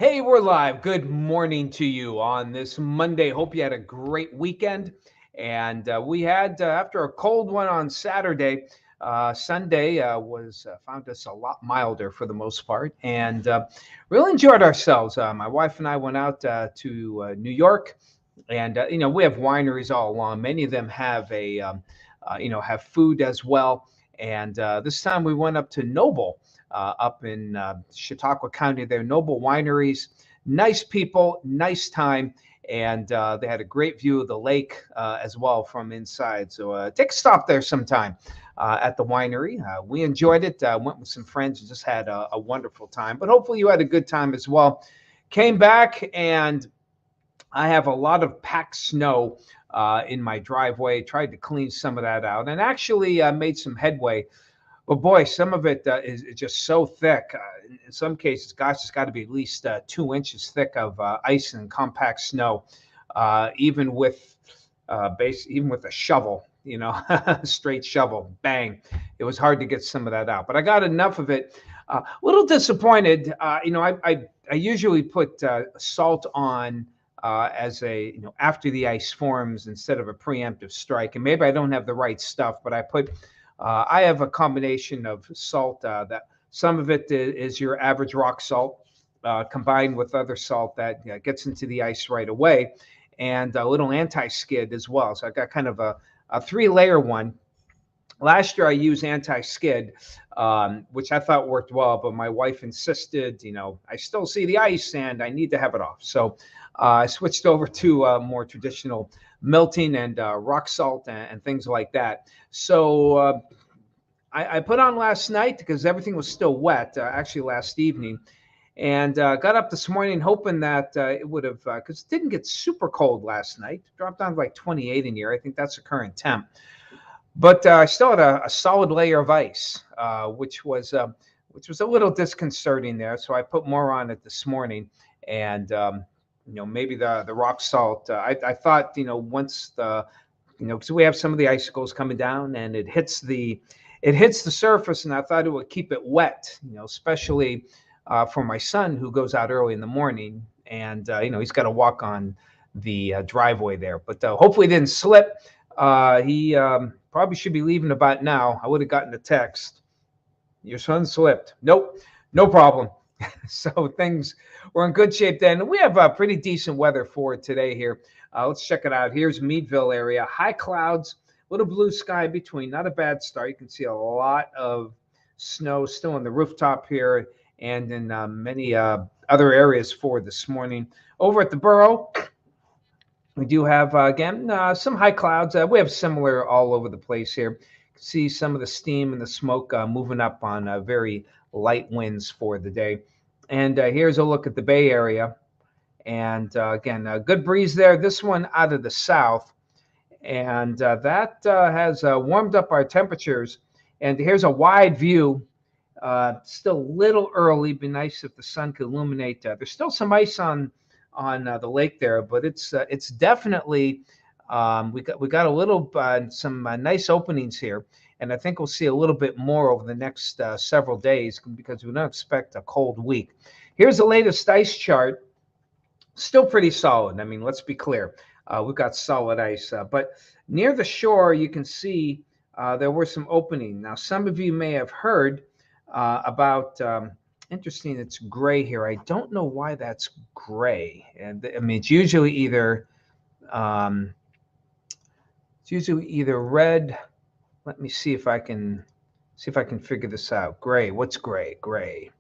Hey, we're live. Good morning to you on this Monday. Hope you had a great weekend. And we had, after a cold one on Saturday, Sunday was found us a lot milder for the most part, and really enjoyed ourselves. My wife and I went out to New York, and we have wineries all along. Many of them have have food as well. And this time we went up to Noble, up in Chautauqua County. There, Noble Wineries, nice people, nice time, and they had a great view of the lake as well from inside. So take a stop there sometime at the winery. We enjoyed it. Went with some friends and just had a wonderful time. But hopefully you had a good time as well. Came back and I have a lot of packed snow in my driveway. Tried to clean some of that out and actually made some headway. But boy, some of it is just so thick. In some cases, gosh, it's got to be at least 2 inches thick of ice and compact snow, even with even with a shovel, straight shovel, bang. It was hard to get some of that out, but I got enough of it. A little disappointed. I usually put salt on as a after the ice forms instead of a preemptive strike, and maybe I don't have the right stuff, but I have a combination of salt that some of it is your average rock salt combined with other salt that gets into the ice right away, and a little anti-skid as well. So I got kind of a three-layer one. Last year I used anti-skid, which I thought worked well, but my wife insisted, I still see the ice and I need to have it off. So I switched over to more traditional melting and rock salt and things like that. So I put on last night because everything was still wet, actually last evening, and got up this morning hoping that it would have, because it didn't get super cold last night. Dropped down to like 28 in here. I think that's the current temp. But I still had a solid layer of ice, which was a little disconcerting there. So I put more on it this morning, and maybe the rock salt. I thought once because we have some of the icicles coming down and it hits the surface, and I thought it would keep it wet, especially for my son who goes out early in the morning, and he's got to walk on the driveway there. But hopefully, it didn't slip. He probably should be leaving about now. I would have gotten a text. Your son slipped. Nope, no problem. So things were in good shape then. We have pretty decent weather for today here. Let's check it out. Here's Meadville area. High clouds, little blue sky between. Not a bad start. You can see a lot of snow still on the rooftop here and in many other areas for this morning. Over at the Borough, we do have, again, some high clouds. We have similar all over the place here. You can see some of the steam and the smoke moving up on very light winds for the day. And here's a look at the Bay Area. And again, a good breeze there. This one out of the south. And that has warmed up our temperatures. And here's a wide view. Still a little early. Be nice if the sun could illuminate. There's still some ice on the lake there, but it's definitely we got a little some nice openings here, and I think we'll see a little bit more over the next several days because we don't expect a cold week. Here's the latest ice chart. Still pretty solid. I mean, let's be clear. We've got solid ice, but near the shore you can see there were some openings. Now, some of you may have heard about. Interesting, it's gray here. I don't know why that's gray. And I mean, it's usually either red. Let me see if I can figure this out. Gray. What's gray? Gray.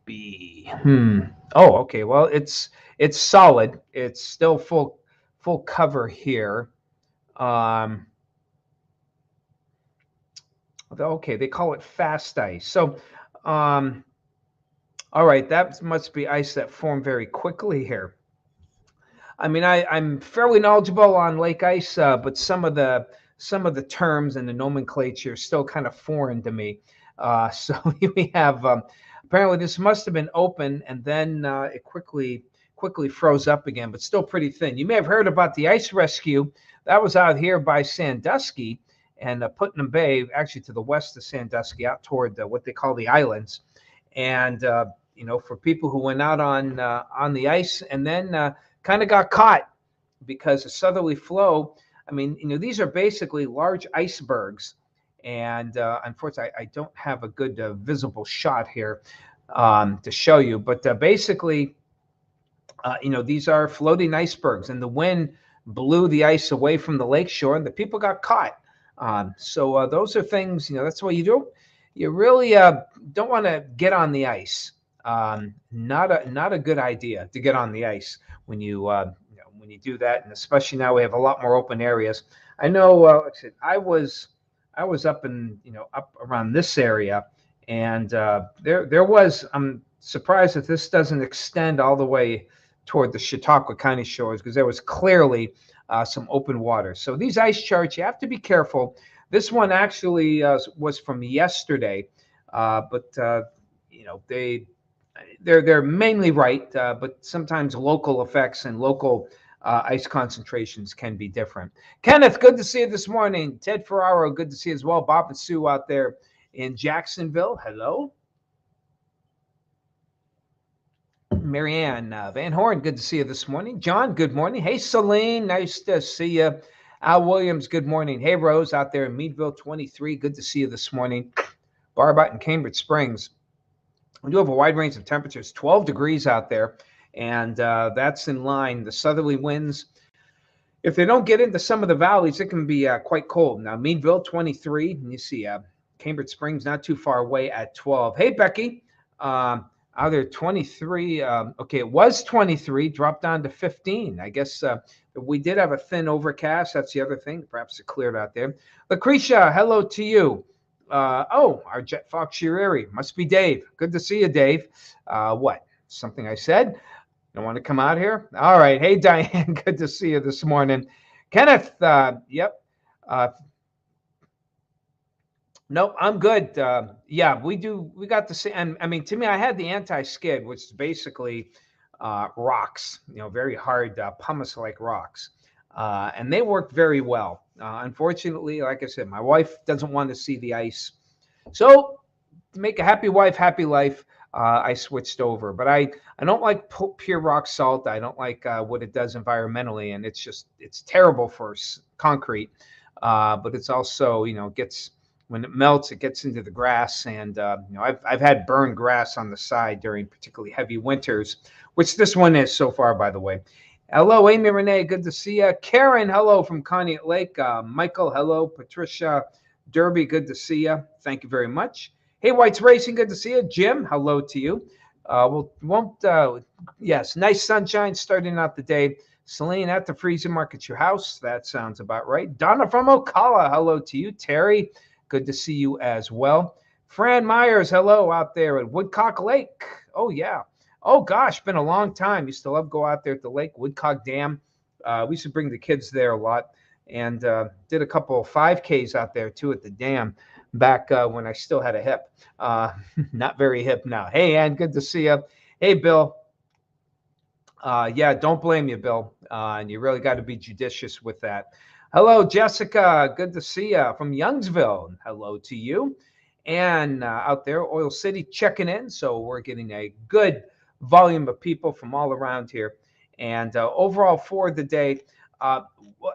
B. Oh, okay. Well, it's solid. It's still full cover here. Okay, they call it fast ice. So all right, that must be ice that formed very quickly here. I mean, I'm fairly knowledgeable on lake ice, but some of the terms and the nomenclature are still kind of foreign to me. So we have apparently this must have been open, and then it quickly froze up again, but still pretty thin. You may have heard about the ice rescue that was out here by Sandusky and Putnam Bay, actually to the west of Sandusky, out toward what they call the islands. And for people who went out on the ice and then kind of got caught because of southerly flow. I mean, these are basically large icebergs, and unfortunately, I don't have a good visible shot here to show you. But basically, these are floating icebergs, and the wind blew the ice away from the lakeshore, and the people got caught. So those are things, that's why you really don't want to get on the ice. Not a good idea to get on the ice when you do that, and especially now we have a lot more open areas. I know, like I said, I was up up around this area, and there was. I'm surprised that this doesn't extend all the way toward the Chautauqua County shores, because there was clearly some open water. So these ice charts, you have to be careful. This one actually was from yesterday, but they're mainly right, but sometimes local effects and local ice concentrations can be different. Kenneth, good to see you this morning. Ted Ferraro, good to see you as well. Bob and Sue out there in Jacksonville, hello. Marianne Van Horn, good to see you this morning. John, good morning. Hey, Celine, nice to see you. Al Williams, good morning. Hey, Rose, out there in Meadville 23, good to see you this morning. Barbot and Cambridge Springs. We do have a wide range of temperatures, 12 degrees out there, and that's in line. The southerly winds, if they don't get into some of the valleys, it can be quite cold. Now, Meadville 23, and you see Cambridge Springs not too far away at 12. Hey, Becky. Out there 23. Okay, it was 23, dropped down to 15. I guess we did have a thin overcast. That's the other thing. Perhaps it cleared out there. Lucretia, hello to you. Our Jet Fox Shireri. Must be Dave. Good to see you, Dave. What? Something I said? Don't want to come out here? All right. Hey, Diane. Good to see you this morning. Kenneth, yep. Nope, I'm good. Yeah, we got the same. And I mean, to me, I had the anti-skid, which is basically rocks, very hard pumice-like rocks. And they worked very well. Unfortunately, like I said, my wife doesn't want to see the ice. So to make a happy wife, happy life, I switched over. But I don't like pure rock salt. I don't like what it does environmentally. And it's terrible for concrete. But it's also, when it melts, it gets into the grass, and I've had burned grass on the side during particularly heavy winters, which this one is so far, by the way. Hello, Amy Renee, good to see you. Karen, hello from Conneaut Lake. Michael, hello. Patricia Derby, good to see you. Thank you very much. Hey, White's Racing, good to see you. Jim, hello to you. Yes, nice sunshine starting out the day. Celine at the Freezer Market, your house. That sounds about right. Donna from Ocala, hello to you. Terry, good to see you as well. Fran Myers, hello out there at Woodcock Lake. Oh, yeah. Oh, gosh, been a long time. Used to love go out there at the lake, Woodcock Dam. We used to bring the kids there a lot, and did a couple of 5Ks out there, too, at the dam back when I still had a hip. Not very hip now. Hey, Ann, good to see you. Hey, Bill. Yeah, don't blame you, Bill. And you really got to be judicious with that. Hello, Jessica. Good to see you from Youngsville. Hello to you. And out there, Oil City checking in. So we're getting a good volume of people from all around here. And overall for the day, well,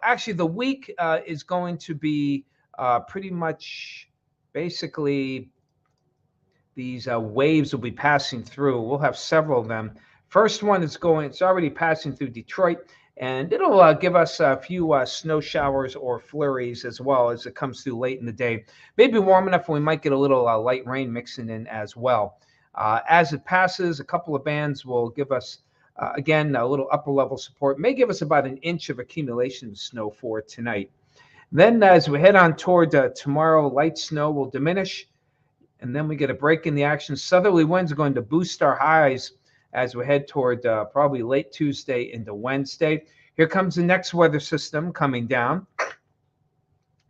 actually the week is going to be pretty much basically these waves will be passing through. We'll have several of them. First one is it's already passing through Detroit. And it'll give us a few snow showers or flurries as well as it comes through late in the day. Maybe warm enough we might get a little light rain mixing in as well. As it passes, a couple of bands will give us, again, a little upper level support. May give us about an inch of accumulation of snow for tonight. Then as we head on toward tomorrow, light snow will diminish. And then we get a break in the action. Southerly winds are going to boost our highs as we head toward probably late Tuesday into Wednesday. Here comes the next weather system coming down.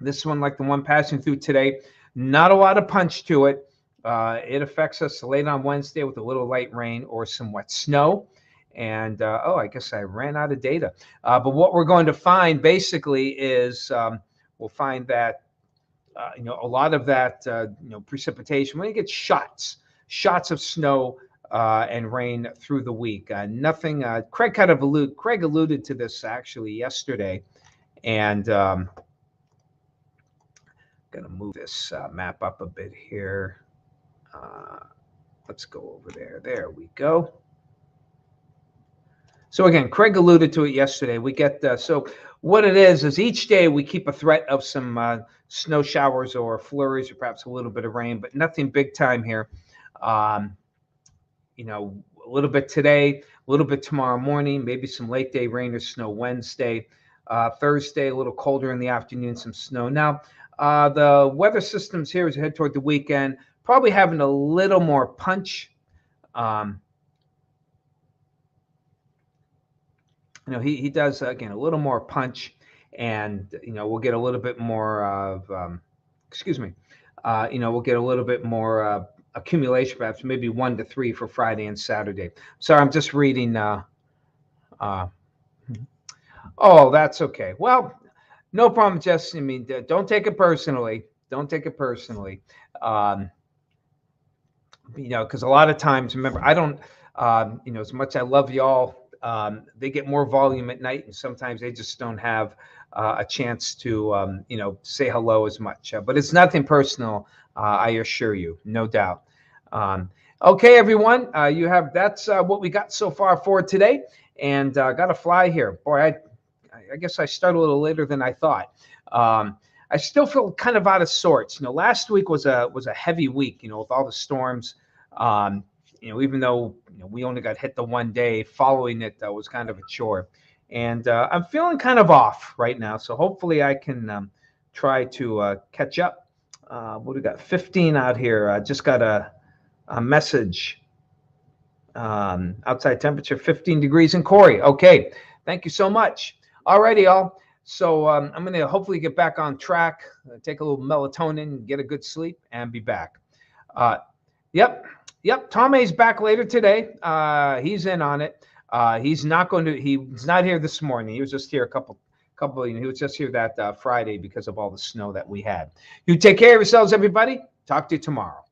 This one, like the one passing through today, not a lot of punch to it. It affects us late on Wednesday with a little light rain or some wet snow. And, I guess I ran out of data. But what we're going to find basically is we'll find that, a lot of that, precipitation, when you get shots of snow, and rain through the week. Nothing. Craig alluded to this actually yesterday, and going to move this map up a bit here. Let's go over there. There we go. So again, Craig alluded to it yesterday. We get so what it is each day we keep a threat of some snow showers or flurries or perhaps a little bit of rain, but nothing big time here. You know, a little bit today, a little bit tomorrow morning, maybe some late day rain or snow Wednesday. Thursday, a little colder in the afternoon, some snow. Now, the weather systems here as we head toward the weekend, probably having a little more punch. You know, he does, again, a little more punch, and, you know, we'll get a little bit more of, you know, we'll get a little bit more accumulation, perhaps maybe 1 to 3 for Friday and Saturday. Sorry, I'm just reading. Oh, that's okay. Well, no problem, Jess. I mean, don't take it personally. Don't take it personally. You know, because a lot of times, remember, I don't, you know, as much I love y'all, they get more volume at night, and sometimes they just don't have a chance to, you know, say hello as much. But it's nothing personal, I assure you, no doubt. Okay, everyone, that's what we got so far for today, and got to fly here. Boy, I guess I started a little later than I thought. I still feel kind of out of sorts. You know, last week was a heavy week. You know, with all the storms. You know, even though, you know, we only got hit the one day, following it was kind of a chore. And I'm feeling kind of off right now. So hopefully I can try to catch up. What do we got? 15 out here. I just got a message. Outside temperature 15 degrees in Corey. Okay. Thank you so much. All righty, y'all. So I'm going to hopefully get back on track, take a little melatonin, get a good sleep, and be back. Yep. Tom A's back later today. He's in on it. He's not here this morning. He was just here a couple. He was just here that Friday because of all the snow that we had. You take care of yourselves, everybody. Talk to you tomorrow.